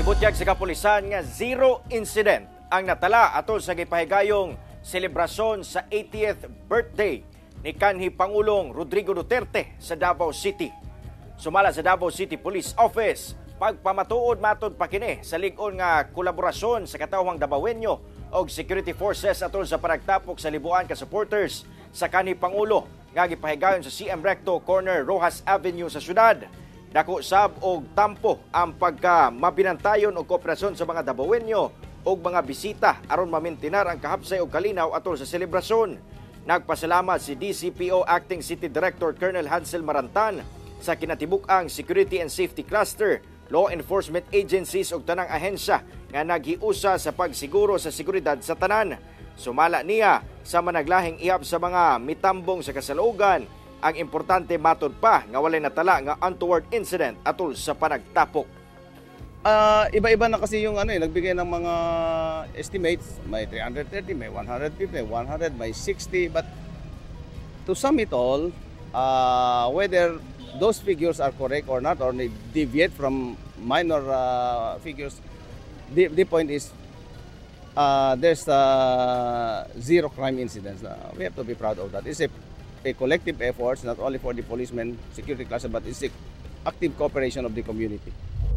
Gibutyag sa kapulisan nga zero incident ang natala atol sa gipahigayong selebrasyon sa 80th birthday ni kanhi Pangulong Rodrigo Duterte sa Davao City. Sumala sa Davao City Police Office, pagpamatuod matod pa kini sa lig-on nga kolaborasyon sa katawhang Davaoenyo og security forces atol sa panagtapok sa libuan ka supporters sa kanhi Pangulo nga gipahigayon sa CM Recto corner Rojas Avenue sa syudad. Dako sab og tampo ang pagka-mabinantayon og kooperasyon sa mga Davaoenyo og mga bisita aron mamintinar ang kahapsay og kalinaw atol sa selebrasyon. Nagpasalamat si DCPO Acting City Director Colonel Hansel Marantan sa kinatibuk-ang Security and Safety Cluster, law enforcement agencies ug tanang ahensya nga naghiusa sa pagsiguro sa seguridad sa tanan. Sumala niya sa managlahing ihap sa mga mitambong sa kasalugan. Ang importante matod pa nga walay natala nga untoward incident atol sa panagtapok. Iba-iba na kasi yung nagbigay ng mga estimates, may 330, may 150, may 100, may 60, but to sum it all, whether those figures are correct or not, or they deviate from minor figures, the point is there's zero crime incidents. We have to be proud of that. It's a collective effort, not only for the policemen, security class, but it's the active cooperation of the community.